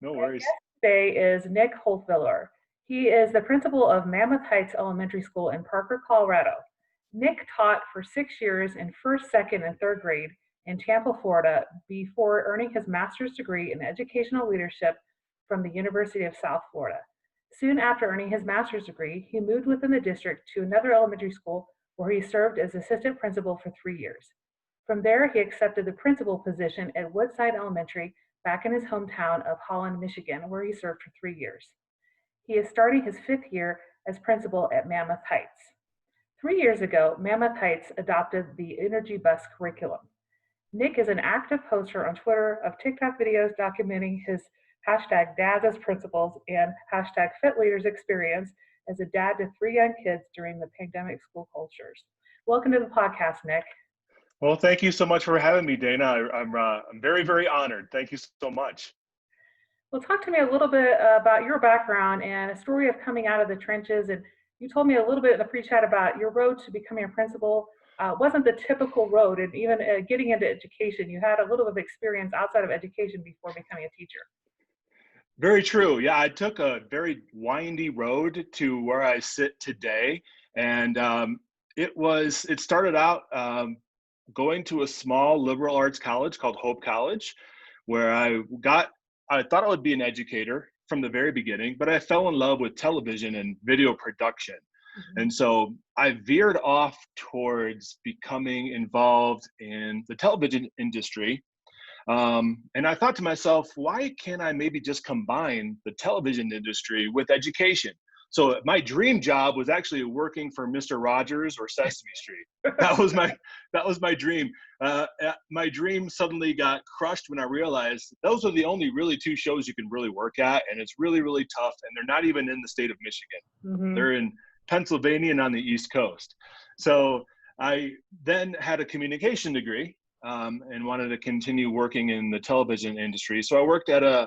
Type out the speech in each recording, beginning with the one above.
No My worries. guest today is Nick Holtvluwer. He is the principal of Mammoth Heights Elementary School in Parker, Colorado. Nick taught for 6 years in first, second, and third grade in Tampa, Florida, before earning his master's degree in educational leadership from the University of South Florida. Soon after earning his master's degree, he moved within the district to another elementary school where he served as assistant principal for 3 years. From there, he accepted the principal position at Woodside Elementary back in his hometown of Holland, Michigan, where he served for 3 years. He is starting his fifth year as principal at Mammoth Heights. 3 years ago, Mammoth Heights adopted the Energy Bus curriculum. Nick is an active poster on Twitter of TikTok videos documenting his hashtag dads as principals and hashtag fit leaders experience as a dad to three young kids during the pandemic school cultures. Welcome to the podcast, Nick. Well, thank you so much for having me, Dana. I'm very, very honored. Thank you so much. Well, talk to me a little bit about your background and a story of coming out of the trenches. And you told me a little bit in the pre-chat about your road to becoming a principal wasn't the typical road, and even getting into education, you had a little bit of experience outside of education before becoming a teacher. Very true. Yeah, I took a very windy road to where I sit today, and it started out going to a small liberal arts college called Hope College, where I thought I would be an educator from the very beginning, but I fell in love with television and video production. Mm-hmm. And so I veered off towards becoming involved in the television industry. And I thought to myself, why can't I maybe just combine the television industry with education? So my dream job was actually working for Mr. Rogers or Sesame Street. That was my dream. My dream suddenly got crushed when I realized those are the only really two shows you can really work at, and it's really, really tough. And they're not even in the state of Michigan. Mm-hmm. They're in Pennsylvania and on the East Coast. So I then had a communication degree and wanted to continue working in the television industry. So I worked at a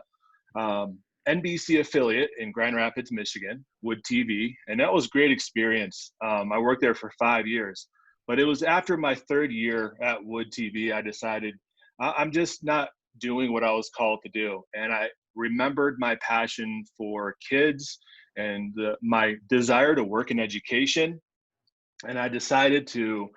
NBC affiliate in Grand Rapids, Michigan, Wood TV, and that was a great experience. I worked there for 5 years, but it was after my third year at Wood TV, I decided I'm just not doing what I was called to do. And I remembered my passion for kids and my desire to work in education. And I decided to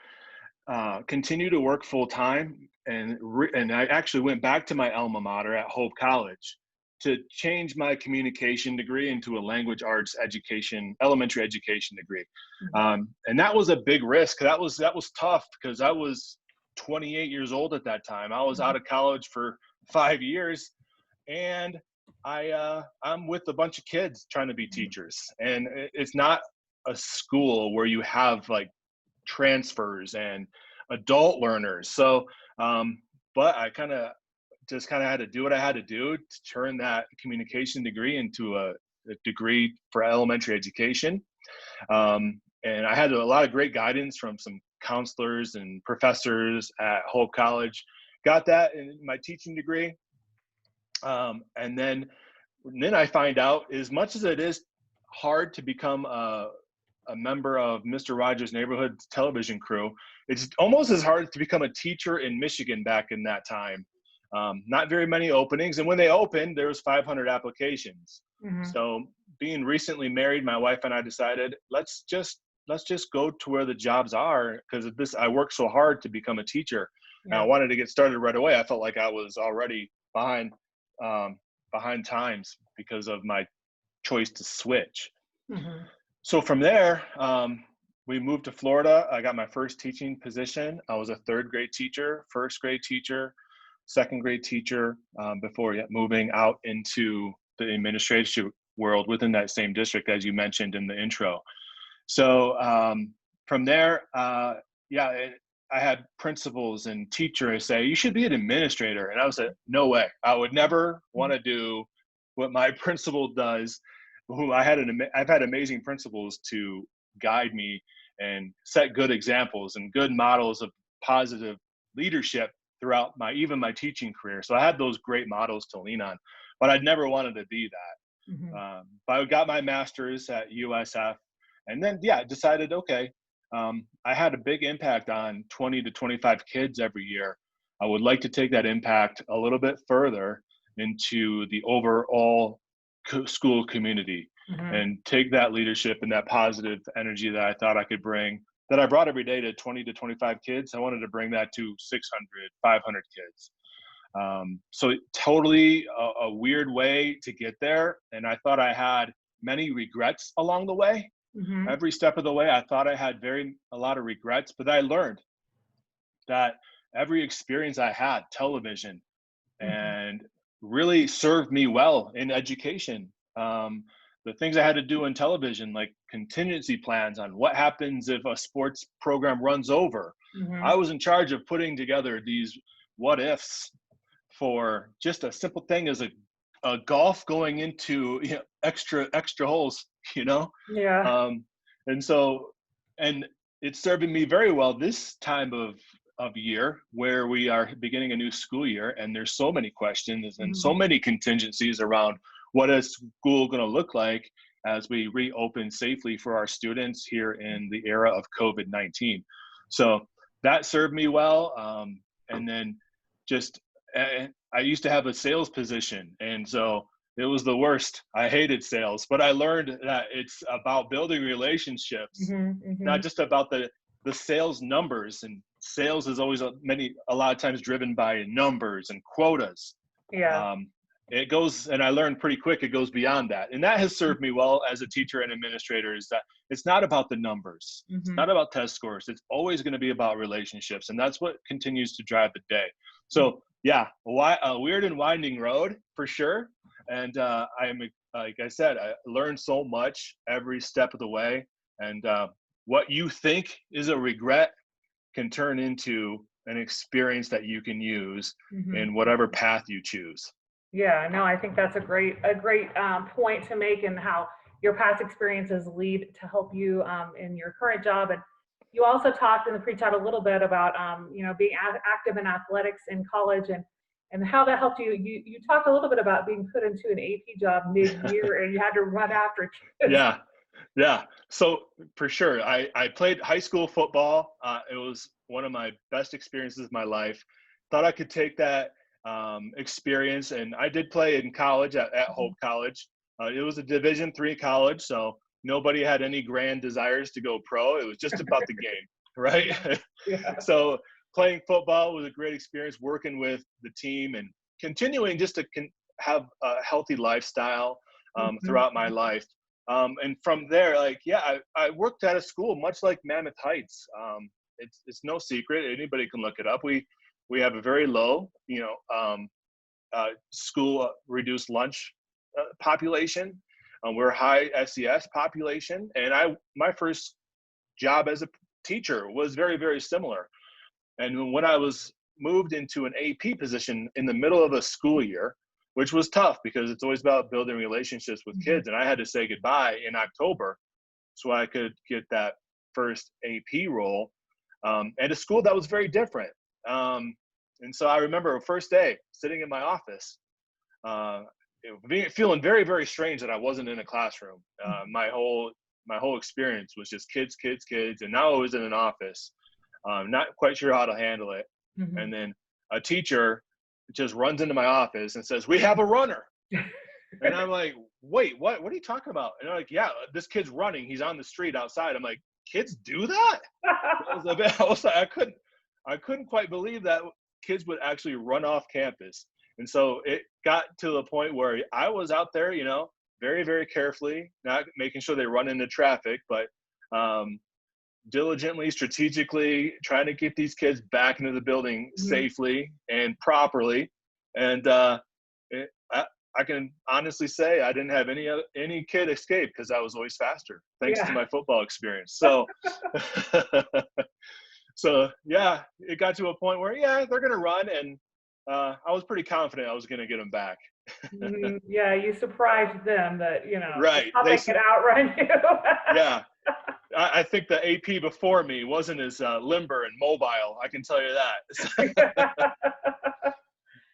continue to work full time. And I actually went back to my alma mater at Hope College to change my communication degree into a language arts education, elementary education degree. Mm-hmm. And that was a big risk. That was tough because I was 28 years old at that time. I was out of college for 5 years, and I'm with a bunch of kids trying to be teachers. And it's not a school where you have like transfers and adult learners. So, but I kind of had to do what I had to do to turn that communication degree into a degree for elementary education. And I had a lot of great guidance from some counselors and professors at Hope College. Got that in my teaching degree. And then I find out, as much as it is hard to become a member of Mr. Rogers' Neighborhood television crew, it's almost as hard to become a teacher in Michigan back in that time. Not very many openings, and when they opened, there was 500 applications. Mm-hmm. So, being recently married, my wife and I decided let's just go to where the jobs are, because I worked so hard to become a teacher, and I wanted to get started right away. I felt like I was already behind times because of my choice to switch. Mm-hmm. So from there, we moved to Florida. I got my first teaching position. I was a third grade teacher, first grade teacher, second grade teacher, before moving out into the administration world within that same district, as you mentioned in the intro. So from there, I had principals and teachers say, you should be an administrator. And I was like, no way. I would never want to do what my principal does. I've had amazing principals to guide me and set good examples and good models of positive leadership throughout even my teaching career. So I had those great models to lean on, but I'd never wanted to be that. Mm-hmm. But I got my master's at USF, and then decided, okay, I had a big impact on 20 to 25 kids every year. I would like to take that impact a little bit further into the overall school community, and take that leadership and that positive energy that I thought I could bring, that I brought every day to 20 to 25 kids. I wanted to bring that to 600, 500 kids. So totally a weird way to get there. And I thought I had many regrets along the way. Every step of the way, I thought I had a lot of regrets, but I learned that every experience I had, television, and really served me well in education. The things I had to do in television, like contingency plans on what happens if a sports program runs over. I was in charge of putting together these what ifs for just a simple thing as a golf going into extra holes, Yeah. and so, and it's serving me very well this time of year, where we are beginning a new school year, and there's so many questions and so many contingencies around what is school going to look like as we reopen safely for our students here in the era of COVID-19. So that served me well. And then just, I used to have a sales position, and so it was the worst. I hated sales, but I learned that it's about building relationships, not just about the sales numbers. And sales is always a lot of times driven by numbers and quotas. Yeah. It goes, and I learned pretty quick, it goes beyond that. And that has served me well as a teacher and administrator, is that it's not about the numbers. It's not about test scores. It's always going to be about relationships. And that's what continues to drive the day. So yeah, a weird and winding road for sure. And like I said, I learned so much every step of the way. And what you think is a regret can turn into an experience that you can use in whatever path you choose. Yeah, no, I think that's a great point to make, and how your past experiences lead to help you in your current job. And you also talked in the pre-chat a little bit about being active in athletics in college, and how that helped you. You talked a little bit about being put into an AP job mid-year and you had to run after kids. Yeah. So for sure, I played high school football. It was one of my best experiences of my life. Thought I could take that experience, and I did play in college at Hope College. It was a Division III college, so nobody had any grand desires to go pro. It was just about the game, right? Yeah. So playing football was a great experience, working with the team and continuing just to have a healthy lifestyle throughout my life. And from there, I worked at a school much like Mammoth Heights. It's no secret. Anybody can look it up. We have a very low, school reduced lunch population. We're a high SES population. And my first job as a teacher was very, very similar. And when I was moved into an AP position in the middle of a school year, which was tough because it's always about building relationships with kids. And I had to say goodbye in October so I could get that first AP role at a school that was very different. And so I remember the first day sitting in my office, feeling very, very strange that I wasn't in a classroom. My whole experience was just kids. And now I was in an office, not quite sure how to handle it. And then a teacher just runs into my office and says, "We have a runner." And I'm like, "Wait, what are you talking about?" And they're like, "Yeah, this kid's running. He's on the street outside." I'm like, "Kids do that?" I couldn't quite believe that kids would actually run off campus. And so it got to the point where I was out there, very, very carefully, not making sure they run into traffic, but diligently, strategically trying to get these kids back into the building safely and properly. And I can honestly say I didn't have any kid escape because I was always faster, thanks to my football experience. So, so yeah, it got to a point where they're gonna run, and I was pretty confident I was gonna get them back. Yeah, you surprised them that right. How they could outrun you. Yeah. I think the AP before me wasn't as limber and mobile. I can tell you that.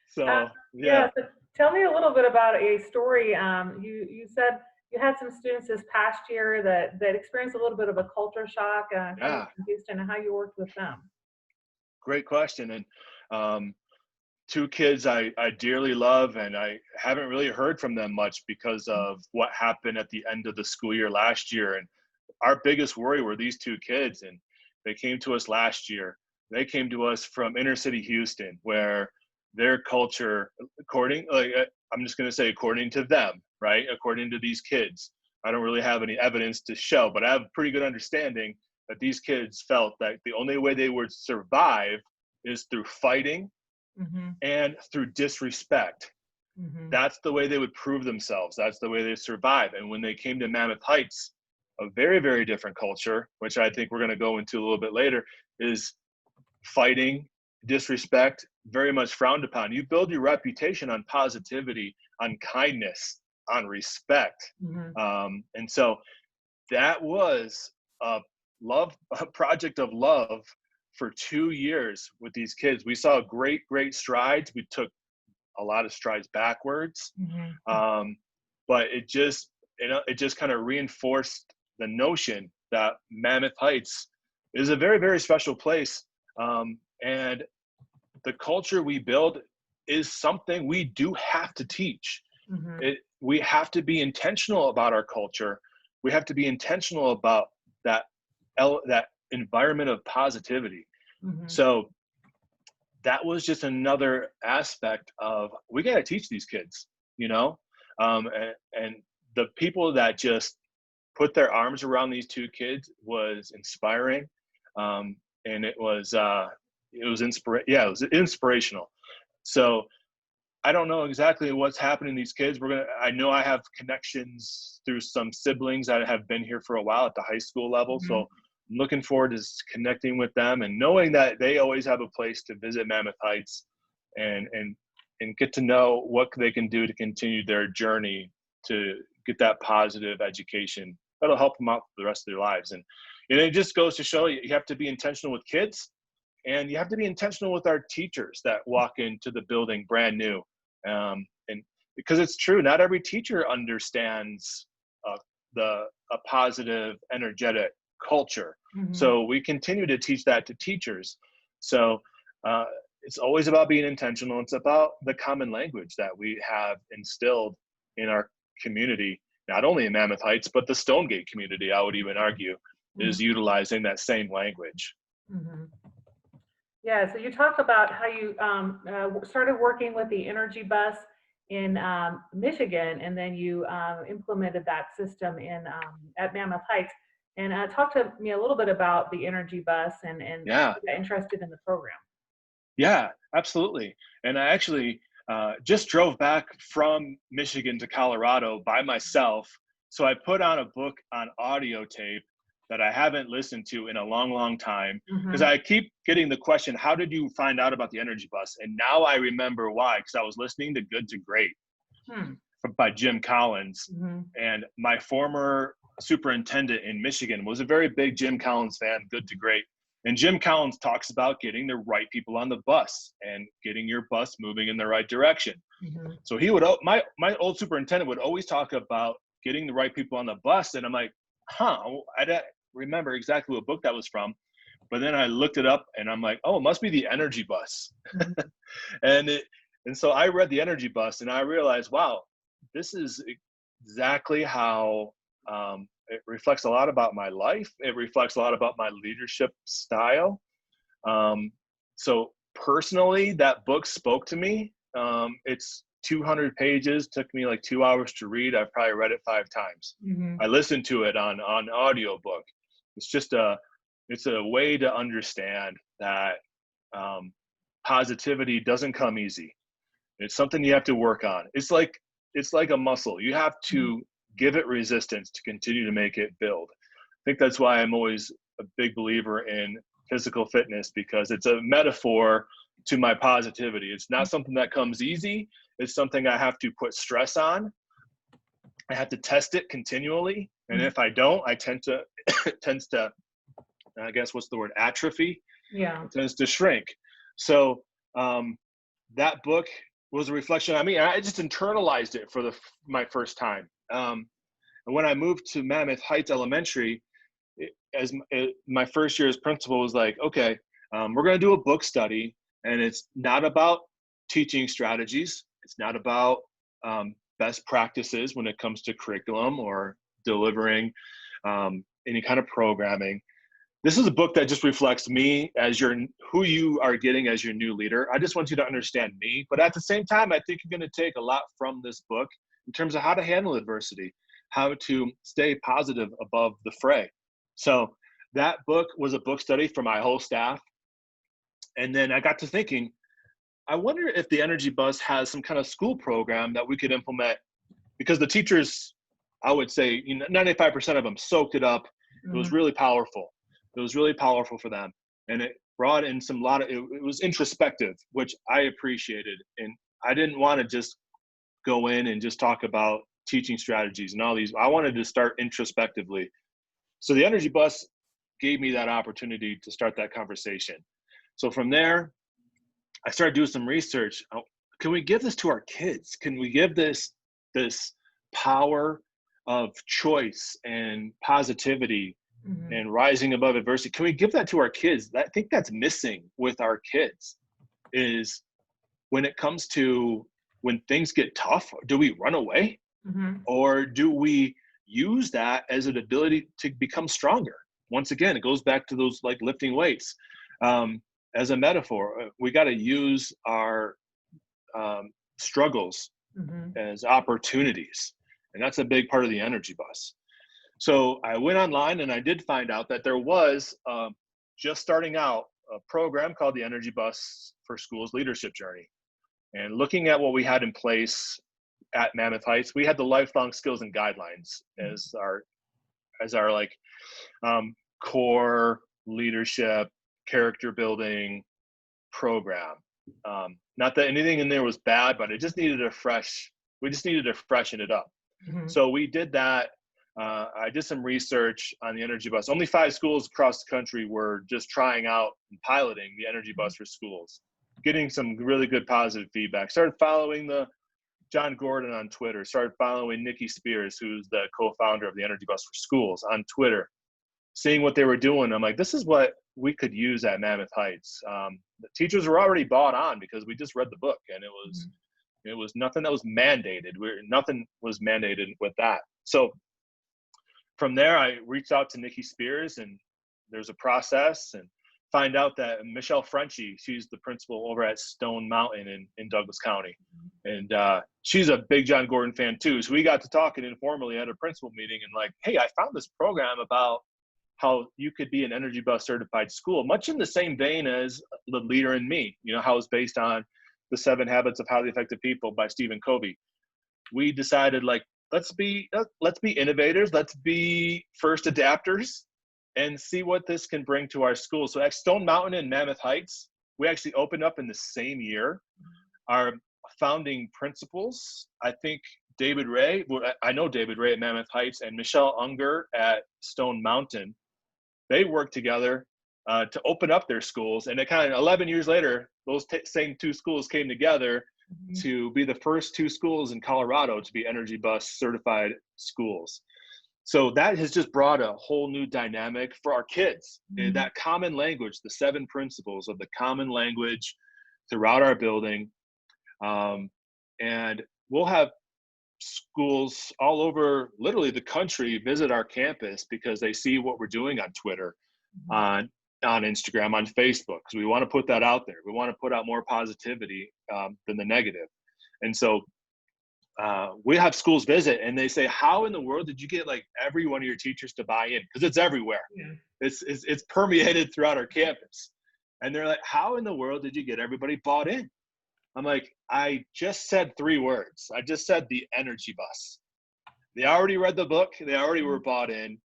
So yeah. So tell me a little bit about a story. You said you had some students this past year that experienced a little bit of a culture shock coming from Houston, and how you worked with them. Great question. And two kids I dearly love, and I haven't really heard from them much because of what happened at the end of the school year last year. And our biggest worry were these two kids, and they came to us last year. They came to us from inner city Houston, where their culture, I'm just going to say according to them, right? According to these kids, I don't really have any evidence to show, but I have a pretty good understanding that these kids felt that the only way they would survive is through fighting and through disrespect. That's the way they would prove themselves. That's the way they survive. And when they came to Mammoth Heights, a very, very different culture, which I think we're going to go into a little bit later, is fighting, disrespect, very much frowned upon. You build your reputation on positivity, on kindness, on respect. And so that was a project of love for 2 years with these kids. We saw great strides. We took a lot of strides backwards. But it just kind of reinforced the notion that Mammoth Heights is a very, very special place. And the culture we build is something we do have to teach. We have to be intentional about our culture. We have to be intentional about that environment of positivity. So that was just another aspect of, we got to teach these kids, you know, and the people that just put their arms around these two kids was inspiring. And it was inspirational. So I don't know exactly what's happening to these kids. I know I have connections through some siblings that have been here for a while at the high school level. So I'm looking forward to connecting with them and knowing that they always have a place to visit Mammoth Heights and get to know what they can do to continue their journey to get that positive education that'll help them out for the rest of their lives. And it just goes to show you have to be intentional with kids, and you have to be intentional with our teachers that walk into the building brand new. And because it's true, not every teacher understands a positive, energetic culture. So we continue to teach that to teachers. So it's always about being intentional. It's about the common language that we have instilled in our community, not only in Mammoth Heights, but the Stonegate community, I would even argue, is utilizing that same language. Yeah, so you talk about how you started working with the energy bus in Michigan, and then you implemented that system at Mammoth Heights. And talk to me a little bit about the energy bus and got interested in the program. Yeah, absolutely. And I actually just drove back from Michigan to Colorado by myself. So I put on a book on audio tape that I haven't listened to in a long, long time, because I keep getting the question, how did you find out about the energy bus? And now I remember why, because I was listening to Good to Great by Jim Collins. And my former superintendent in Michigan was a very big Jim Collins fan, Good to Great. And Jim Collins talks about getting the right people on the bus and getting your bus moving in the right direction. So he would, my old superintendent would always talk about getting the right people on the bus. And I'm like, I don't remember exactly what book that was from. But then I looked it up and I'm like, oh, it must be the energy bus. And so I read the energy bus and I realized, wow, this is exactly how it reflects a lot about my life. It reflects a lot about my leadership style. So personally, that book spoke to me. It's 200 pages, took me like 2 hours to read. I've probably read it 5 times. I listened to it on audiobook. It's just it's a way to understand that positivity doesn't come easy. It's something you have to work on. It's like a muscle. You have to give it resistance to continue to make it build. I think that's why I'm always a big believer in physical fitness, because it's a metaphor to my positivity. It's not something that comes easy. It's something I have to put stress on. I have to test it continually. And if I don't, it tends to, I guess, what's the word? Atrophy. Yeah. It tends to shrink. So that book was a reflection on me. I just internalized it for my first time. And when I moved to Mammoth Heights Elementary, my first year as principal was like, okay, we're going to do a book study, and it's not about teaching strategies. It's not about best practices when it comes to curriculum or delivering any kind of programming. This is a book that just reflects me as who you are getting as your new leader. I just want you to understand me, but at the same time, I think you're going to take a lot from this book in terms of how to handle adversity, how to stay positive above the fray. So that book was a book study for my whole staff. And then I got to thinking, I wonder if the Energy Bus has some kind of school program that we could implement, because the teachers, I would say, 95% of them soaked it up. It was really powerful. It was really powerful for them. And it brought in it was introspective, which I appreciated. And I didn't want to just go in and just talk about teaching strategies and all these. I wanted to start introspectively. So the Energy Bus gave me that opportunity to start that conversation. So from there, I started doing some research. Can we give this to our kids? Can we give this power of choice and positivity and rising above adversity? Can we give that to our kids? I think that's missing with our kids, is when it comes to when things get tough, do we run away? Or do we use that as an ability to become stronger? Once again, it goes back to those like lifting weights. As a metaphor, we got to use our struggles as opportunities. And that's a big part of the Energy Bus. So I went online and I did find out that there was just starting out a program called the Energy Bus for Schools Leadership Journey. And looking at what we had in place at Mammoth Heights, we had the lifelong skills and guidelines as our like core leadership, character building program. Not that anything in there was bad, but it just needed we just needed to freshen it up. So we did that. I did some research on the Energy Bus. Only 5 schools across the country were just trying out and piloting the Energy Bus for Schools, getting some really good positive feedback. Started following John Gordon on Twitter, started following Nikki Spears, who's the co-founder of the Energy Bus for Schools, on Twitter, seeing what they were doing. I'm like, this is what we could use at Mammoth Heights. The teachers were already bought on because we just read the book, and it was nothing that was mandated. Nothing was mandated with that. So from there, I reached out to Nikki Spears, and there's a process, and find out that Michelle Frenchie, she's the principal over at Stone Mountain in Douglas County. And she's a big John Gordon fan too. So we got to talking informally at a principal meeting and like, hey, I found this program about how you could be an Energy Bus certified school, much in the same vein as The Leader in Me, how it's based on The 7 Habits of Highly Effective People by Stephen Covey. We decided like, let's be innovators, let's be first adapters, and see what this can bring to our schools. So at Stone Mountain and Mammoth Heights, we actually opened up in the same year. Our founding principals, I think David Ray, I know David Ray at Mammoth Heights, and Michelle Unger at Stone Mountain, they worked together to open up their schools. And it kind of 11 years later, those same 2 schools came together to be the first 2 schools in Colorado to be Energy Bus certified schools. So that has just brought a whole new dynamic for our kids. And that common language, the 7 principles of the common language throughout our building. And we'll have schools all over literally the country visit our campus because they see what we're doing on Twitter, on Instagram, on Facebook, because we want to put that out there. We want to put out more positivity than the negative. And so we have schools visit and they say, how in the world did you get like every one of your teachers to buy in? Because it's everywhere. It's permeated throughout our campus. And they're like, how in the world did you get everybody bought in? I'm like, I just said 3 words. I just said the Energy Bus. They already read the book. They already were bought in.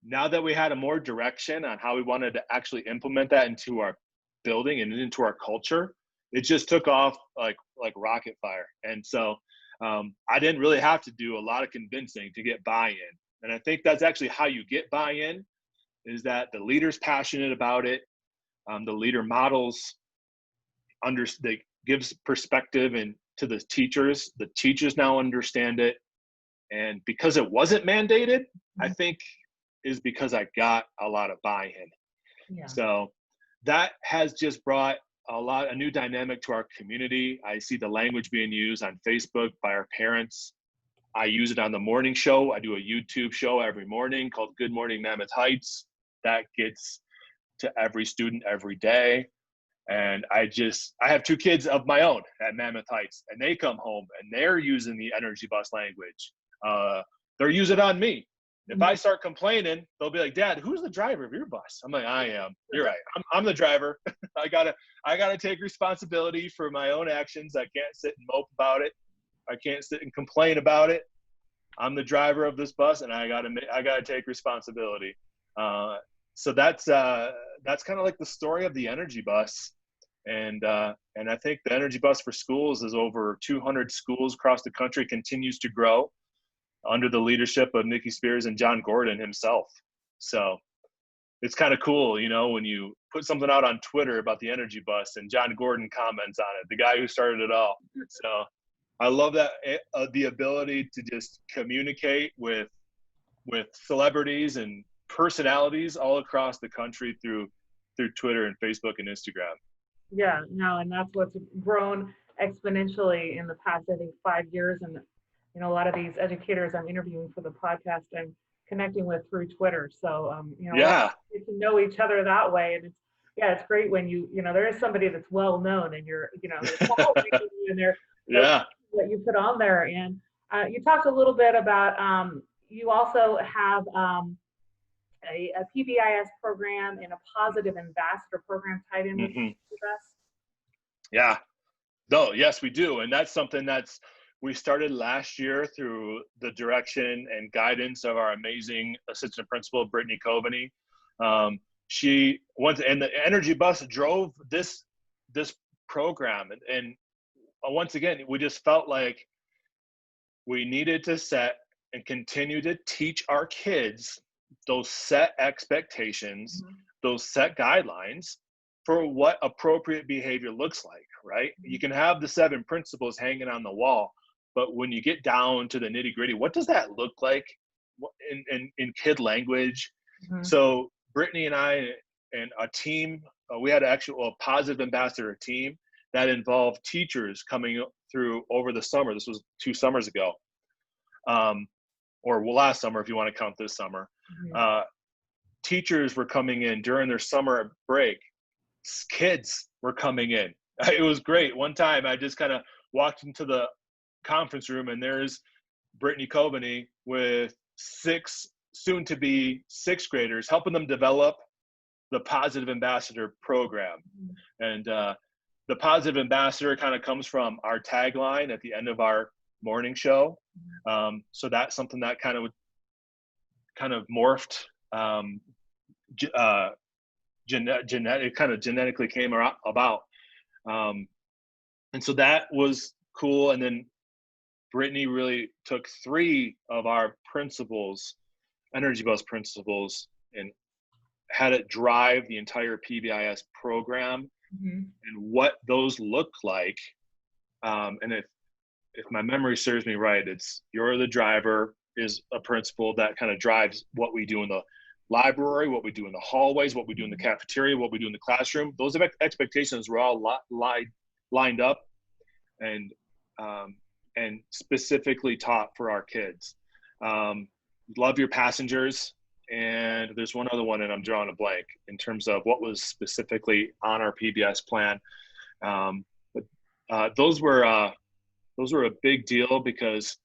Now that we had a more direction on how we wanted to actually implement that into our building and into our culture, it just took off like rocket fire. And so I didn't really have to do a lot of convincing to get buy-in. And I think that's actually how you get buy-in, is that the leader's passionate about it. The leader models, they gives perspective and to the teachers now understand it. And because it wasn't mandated, I think is because I got a lot of buy-in. So that has just brought a new dynamic to our community. I see the language being used on Facebook by our parents. I use it on the morning show. I do a YouTube show every morning called Good Morning Mammoth Heights. That gets to every student every day. And I have 2 kids of my own at Mammoth Heights, and they come home and they're using the energy bus language. They're using it on me. If I start complaining, they'll be like, "Dad, who's the driver of your bus?" I'm like, "I am." You're right. I'm the driver. I gotta take responsibility for my own actions. I can't sit and mope about it. I can't sit and complain about it. I'm the driver of this bus, and I gotta take responsibility. So that's kind of like the story of the energy bus. And I think the energy bus for schools is over 200 schools across the country, continues to grow under the leadership of Nikki Spears and John Gordon himself. So it's kind of cool, when you put something out on Twitter about the energy bus and John Gordon comments on it, the guy who started it all. So I love that, the ability to just communicate with celebrities and personalities all across the country through Twitter and Facebook and Instagram. Yeah, no, and that's what's grown exponentially in the past, I think, 5 years. And a lot of these educators I'm interviewing for the podcast, I'm connecting with through Twitter. So Yeah, get to know each other that way. And it's great when there is somebody that's well known and you're following you and they're yeah, that you put on there. And you talked a little bit about you also have a PBIS program and a positive ambassador program tied in with us. Yeah. No, yes, we do. And that's something we started last year through the direction and guidance of our amazing assistant principal, Brittany Coveney. And the energy bus drove this program. And once again, we just felt like we needed to set and continue to teach our kids those set expectations, those set guidelines for what appropriate behavior looks like, right? You can have the 7 principles hanging on the wall, but when you get down to the nitty gritty, what does that look like in kid language? So Brittany and I and a team, we had a positive ambassador team that involved teachers coming through over the summer. This was 2 summers ago, or last summer, if you want to count this summer. Teachers were coming in during their summer break. Kids were coming in. It was great. One time I just kind of walked into the conference room and there's Brittany Coveney with 6 soon-to-be 6th graders, helping them develop the Positive Ambassador program. And the Positive Ambassador kind of comes from our tagline at the end of our morning show. So that's something that kind of morphed, genetically came about. And so that was cool. And then Brittany really took 3 of our principles, energy bus principles, and had it drive the entire PBIS program and what those look like. And if my memory serves me right, it's "you're the driver" is a principle that kind of drives what we do in the library, what we do in the hallways, what we do in the cafeteria, what we do in the classroom. Those expectations were all lined up and specifically taught for our kids. Love your passengers. And there's one other one, and I'm drawing a blank in terms of what was specifically on our PBS plan. But those were a big deal because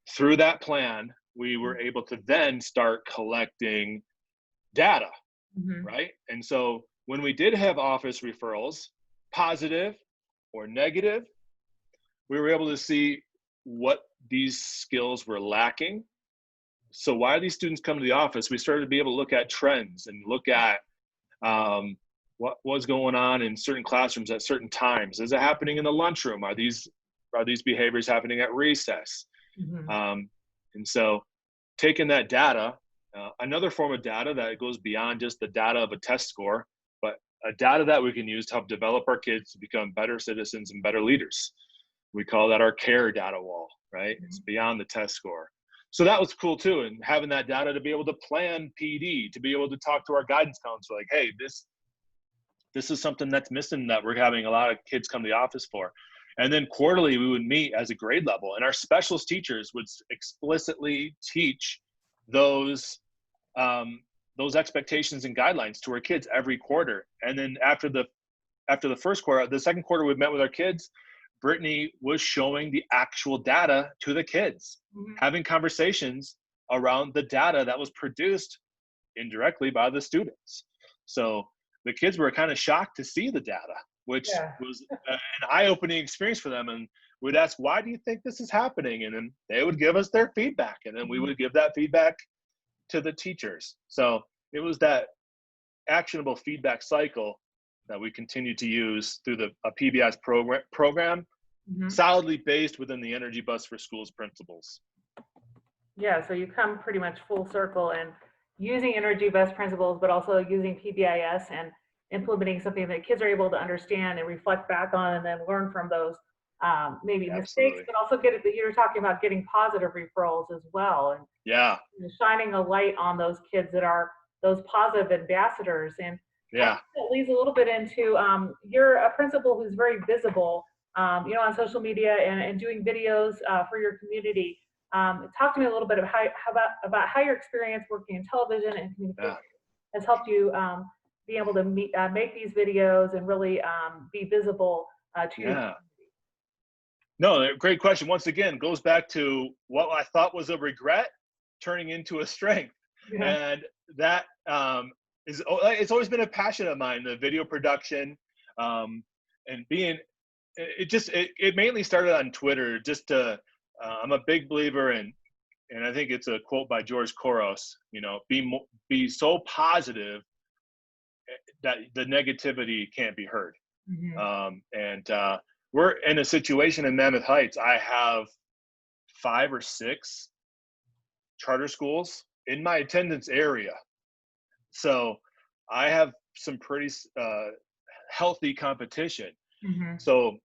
through that plan, we were able to then start collecting data, right? And so when we did have office referrals, positive or negative, we were able to see what these skills were lacking. So why are these students coming to the office? We started to be able to look at trends and look at what was going on in certain classrooms at certain times. Is it happening in the lunchroom? Are these behaviors happening at recess? And so taking that data, another form of data that goes beyond just the data of a test score, but a data that we can use to help develop our kids to become better citizens and better leaders. We call that our care data wall, right? It's beyond the test score. So that was cool too. And having that data to be able to plan PD, to be able to talk to our guidance counselor, like, hey, this is something that's missing that we're having a lot of kids come to the office for. And then quarterly we would meet as a grade level, and our specialist teachers would explicitly teach those expectations and guidelines to our kids every quarter. And then after the first quarter, the second quarter we met with our kids, Brittany was showing the actual data to the kids, having conversations around the data that was produced indirectly by the students. So the kids were kind of shocked to see the data, which was an eye-opening experience for them. And we'd ask, why do you think this is happening? And then they would give us their feedback, and then we would give that feedback to the teachers. So it was that actionable feedback cycle that we continue to use through a PBS program, solidly based within the Energy Bus for Schools principles. Yeah, so you come pretty much full circle and using Energy Bus principles, but also using PBIS and implementing something that kids are able to understand and reflect back on, and then learn from those maybe mistakes, but also you're talking about getting positive referrals as well, and shining a light on those kids that are those positive ambassadors. And that leads a little bit into you're a principal who's very visible, on social media and doing videos for your community. Talk to me a little bit about how your experience working in television and communication has helped you be able to make these videos and really be visible to your community. No, great question. Once again, goes back to what I thought was a regret turning into a strength. And that it's always been a passion of mine, the video production, and being, it mainly started on Twitter. I'm a big believer in, and I think it's a quote by George Couros, be so positive that the negativity can't be heard. We're in a situation in Mammoth Heights. I have 5 or 6 charter schools in my attendance area. So I have some pretty healthy competition. So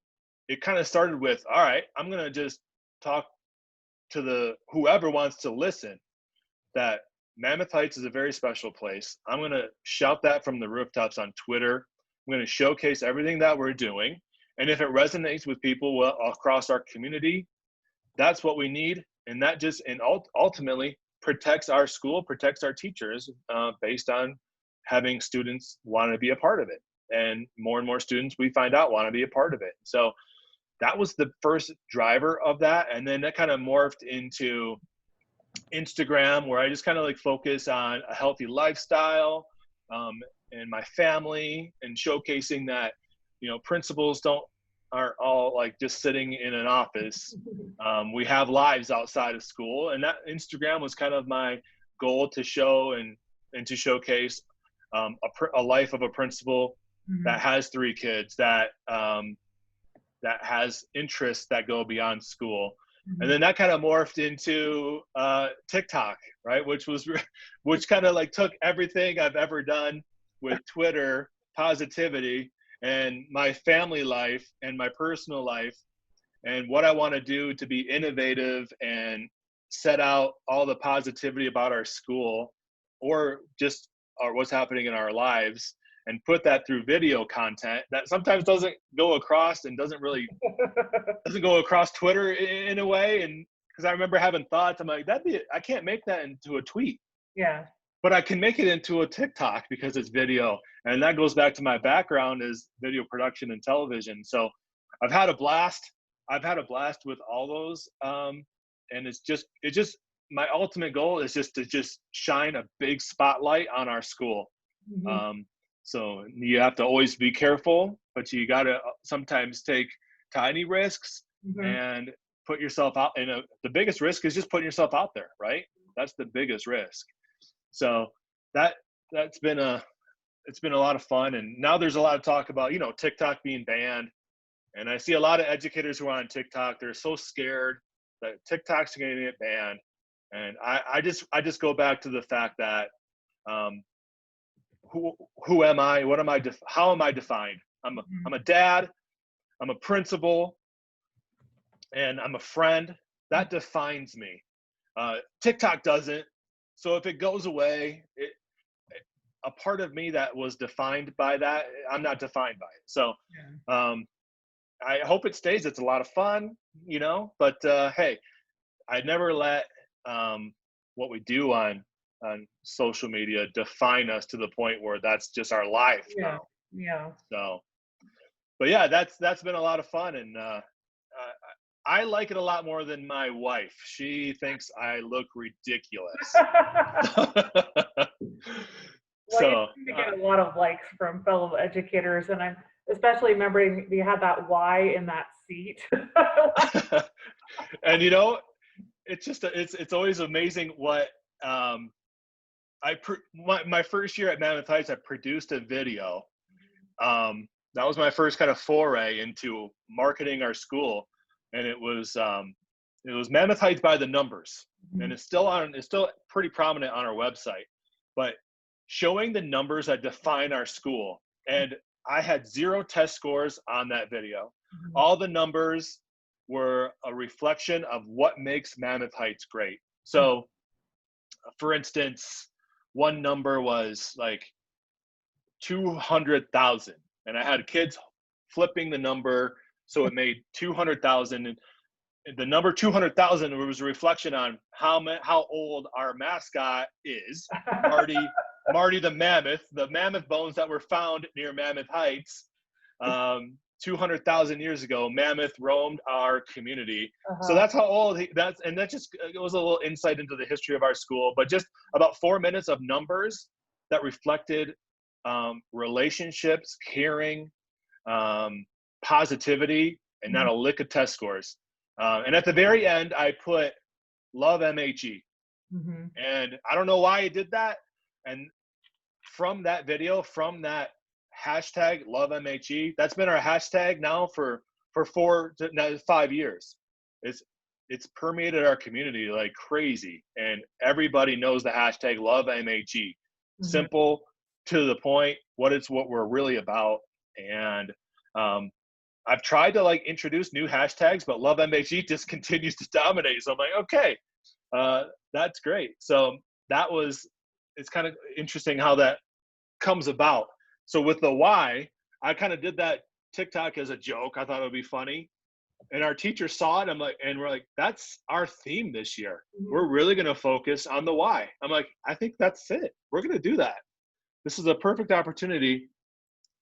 it kind of started with, all right, I'm going to just talk to whoever wants to listen, that Mammoth Heights is a very special place. I'm going to shout that from the rooftops on Twitter. I'm going to showcase everything that we're doing. And if it resonates with people across our community, that's what we need. And that ultimately protects our school, protects our teachers, based on having students want to be a part of it. And more students we find out want to be a part of it. So that was the first driver of that. And then that kind of morphed into Instagram, where I just kind of focus on a healthy lifestyle, and my family, and showcasing that, principals aren't all just sitting in an office. We have lives outside of school, and that Instagram was kind of my goal to show and to showcase a life of a principal that has 3 kids, that has interests that go beyond school. And then that kind of morphed into TikTok, right? Which kind of took everything I've ever done with Twitter, positivity, and my family life and my personal life, and what I want to do to be innovative and set out all the positivity about our school, or what's happening in our lives, and put that through video content that sometimes doesn't go across and doesn't go across Twitter in a way. And because I remember having thoughts, I'm like, I can't make that into a tweet. But I can make it into a TikTok because it's video. And that goes back to my background is video production and television. So I've had a blast. With all those. And it's just my ultimate goal is just to shine a big spotlight on our school. So you have to always be careful, but you got to sometimes take tiny risks and put yourself out. And the biggest risk is just putting yourself out there, right? That's the biggest risk. So it's been a lot of fun. And now there's a lot of talk about, TikTok being banned. And I see a lot of educators who are on TikTok. They're so scared that TikTok's going to get banned. And I just go back to the fact that, who am I? What am I? How am I defined? I'm a dad. I'm a principal, and I'm a friend. That defines me. TikTok doesn't. So if it goes away, a part of me that was defined by that. I'm not defined by it. So Yeah. I hope it stays. It's a lot of fun, but hey, I'd never let what we do on social media define us to the point where that's just our life Yeah. now. Yeah. So, but yeah, that's been a lot of fun, and I like it a lot more than my wife. She thinks I look ridiculous. Well, you So, seem to get a lot of likes from fellow educators, and I'm especially remembering you had that Y in that seat. and it's just it's always amazing what my first year at Mammoth Heights, I produced a video. That was my first kind of foray into marketing our school, and it was Mammoth Heights by the numbers, and it's still pretty prominent on our website. But showing the numbers that define our school, and I had 0 test scores on that video. All the numbers were a reflection of what makes Mammoth Heights great. So, for instance, one number was like 200,000, and I had kids flipping the number, so it made 200,000. And the number 200,000 was a reflection on how old our mascot is, Marty the mammoth bones that were found near Mammoth Heights. 200,000 years ago, mammoth roamed our community. So that's how old that just, it was a little insight into the history of our school, but just about 4 minutes of numbers that reflected relationships, caring, positivity, and not a lick of test scores. And at the very end, I put love MHE. And I don't know why I did that. And from that video, from that hashtag love MHE, that's been our hashtag now for 5 years. It's permeated our community like crazy, and everybody knows the hashtag love MHE. Simple, to the point, what we're really about. And I've tried to like introduce new hashtags, but love MHE just continues to dominate. So I'm like, okay, that's great. So it's kind of interesting how that comes about. So with the Y, I kind of did that TikTok as a joke. I thought it would be funny. And our teacher saw it. We're like, that's our theme this year. We're really going to focus on the Y. I'm like, I think that's it. We're going to do that. This is a perfect opportunity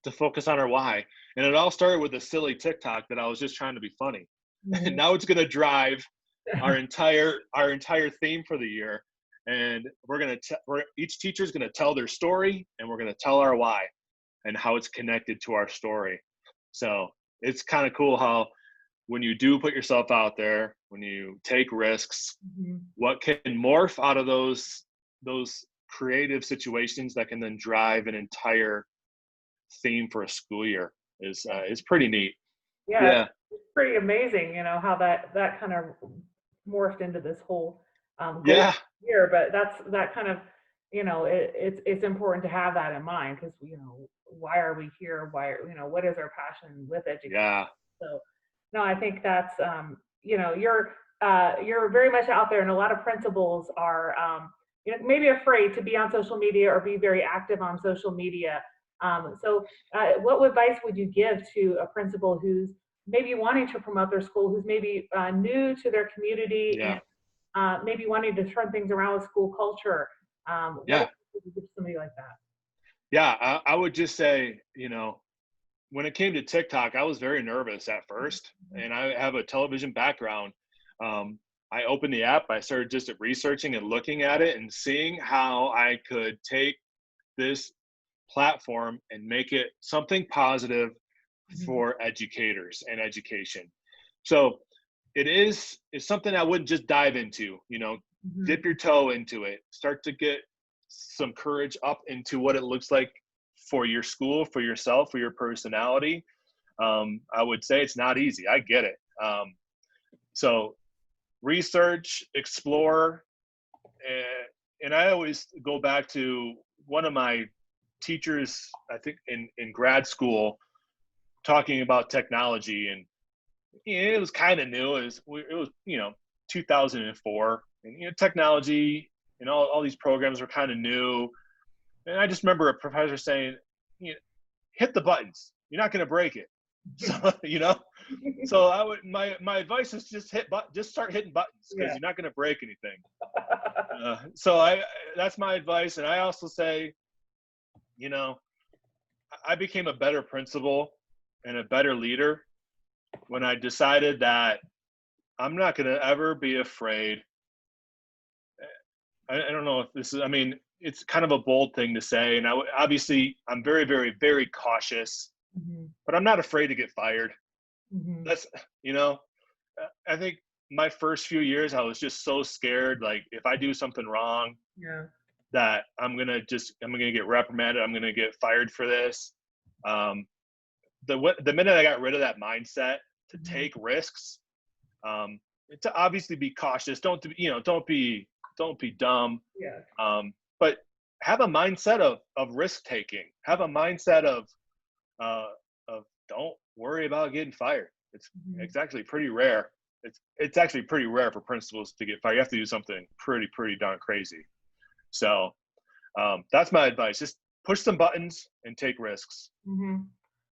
to focus on our why. And it all started with a silly TikTok that I was just trying to be funny. And now it's going to drive our entire theme for the year. And each teacher is going to tell their story, and we're going to tell our why and how it's connected to our story. So it's kind of cool how when you do put yourself out there, when you take risks, what can morph out of those creative situations that can then drive an entire theme for a school year is pretty neat. Yeah. It's pretty amazing, how that kind of morphed into this whole goal year. But that kind of, it's important to have that in mind, because why are we here? What is our passion with education? Yeah. So no, I think that's you're very much out there, and a lot of principals are maybe afraid to be on social media or be very active on social media. So what advice would you give to a principal who's maybe wanting to promote their school, who's maybe new to their community, and maybe wanting to turn things around with school culture? What would you give somebody like that? Yeah, I would just say, when it came to TikTok, I was very nervous at first, and I have a television background. I opened the app, I started just researching and looking at it and seeing how I could take this platform and make it something positive for educators and education. So it's something I wouldn't just dive into, dip your toe into it, start to get some courage up into what it looks like for your school, for yourself, for your personality. I would say it's not easy. I get it. So research, explore, and I always go back to one of my teachers, I think in grad school, talking about technology, and it was kind of new. It was 2004, and technology and all these programs were kind of new. And I just remember a professor saying, you know, hit the buttons. You're not going to break it. So, you know, so my advice is just just start hitting buttons, because Yeah. you're not going to break anything. That's my advice. And I also say, you know, I became a better principal and a better leader when I decided that I'm not going to ever be afraid. I don't know if this is, I mean, it's kind of a bold thing to say. And obviously I'm very, very, very cautious, but I'm not afraid to get fired. That's, you know, I think my first few years, I was just so scared. Like, if I do something wrong, that I'm going to get reprimanded. I'm going to get fired for this. The minute I got rid of that mindset to take risks, to obviously be cautious, don't be dumb. But have a mindset of risk taking. Have a mindset of don't worry about getting fired. It's actually pretty rare. It's actually pretty rare for principals to get fired. You have to do something pretty darn crazy. So that's my advice. Just push some buttons and take risks.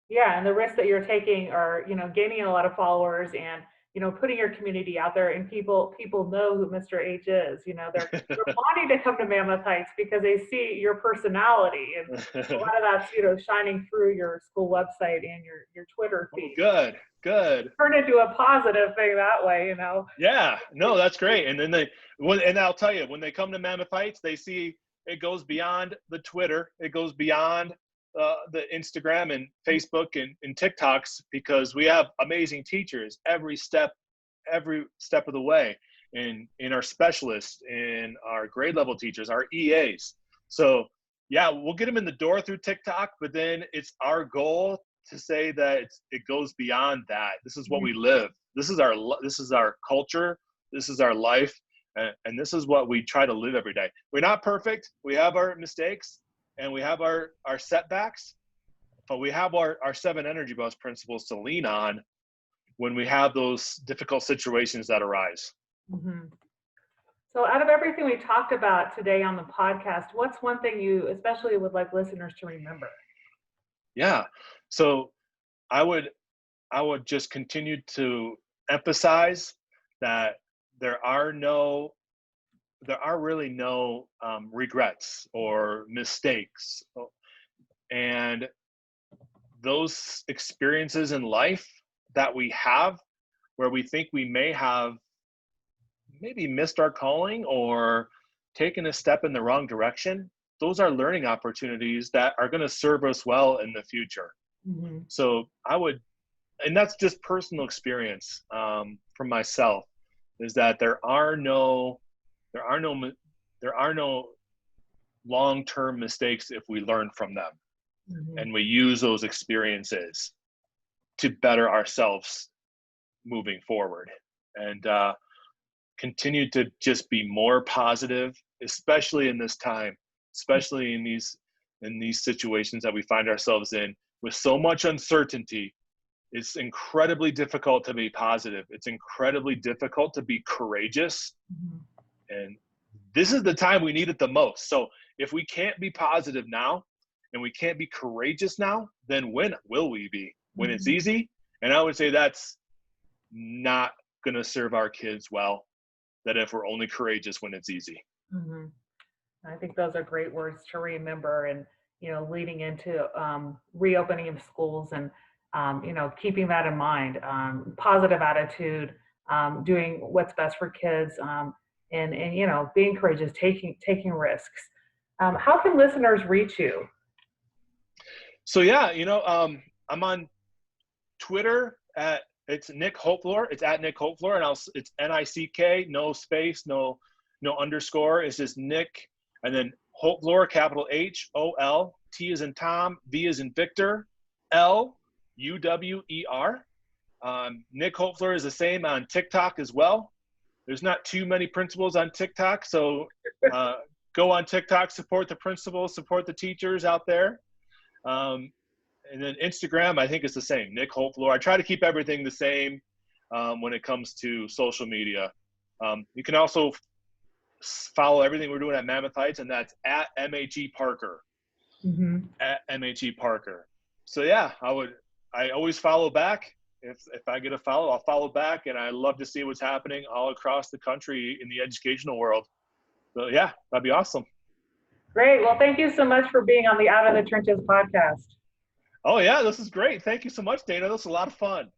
Yeah, and the risks that you're taking are, you know, gaining a lot of followers and, you know, putting your community out there, and people know who Mr. H is. You know, they're wanting to come to Mammoth Heights because they see your personality, and a lot of that's, you know, shining through your school website and your Twitter feed. Oh, good. Turn it into a positive thing that way, you know. Yeah, no, that's great. And then and I'll tell you, when they come to Mammoth Heights, they see it goes beyond the Twitter, it goes beyond the Instagram and Facebook and TikToks, because we have amazing teachers every step of the way, in our specialists, in our grade level teachers, our EAs. So yeah, we'll get them in the door through TikTok, but then it's our goal to say that it goes beyond that. This is what we live. This is our culture. This is our life. And this is what we try to live every day. We're not perfect. We have our mistakes and we have our setbacks, but we have our 7 Energy Bus principles to lean on when we have those difficult situations that arise. So out of everything we talked about today on the podcast, what's one thing you especially would like listeners to remember? Yeah. So I would just continue to emphasize that there are really no regrets or mistakes. And those experiences in life that we have, where we think we may have maybe missed our calling or taken a step in the wrong direction, those are learning opportunities that are going to serve us well in the future. So and that's just personal experience from myself, is that there are no long-term mistakes if we learn from them and we use those experiences to better ourselves moving forward, and continue to just be more positive, especially in this time, especially in these situations that we find ourselves in with so much uncertainty. It's incredibly difficult to be positive. It's incredibly difficult to be courageous. And this is the time we need it the most. So if we can't be positive now and we can't be courageous now, then when will we be? When it's easy? And I would say that's not going to serve our kids well, that if we're only courageous when it's easy. I think those are great words to remember, and, you know, leading into reopening of schools, and you know, keeping that in mind, positive attitude, doing what's best for kids, and you know, being courageous, taking risks. How can listeners reach you? So yeah, you know, I'm on Twitter it's Nick Holtvluwer. It's at Nick Holtvluwer, and it's NICK, no space, no underscore. It's just Nick, and then Holtvluwer, capital HOL, T as in Tom, V as in Victor, LUWER. Nick Holtvluwer is the same on TikTok as well. There's not too many principals on TikTok, so go on TikTok, support the principals, support the teachers out there. And then Instagram, I think it's the same, Nick Holtvluwer. I try to keep everything the same when it comes to social media. You can also follow everything we're doing at Mammoth Heights, and that's at MHE Parker. at MHE Parker. So yeah, I always follow back. If I get a follow, I'll follow back, and I love to see what's happening all across the country in the educational world. So yeah, that'd be awesome. Great. Well, thank you so much for being on the Out of the Trenches podcast. Oh yeah, this is great. Thank you so much, Dana. This was a lot of fun.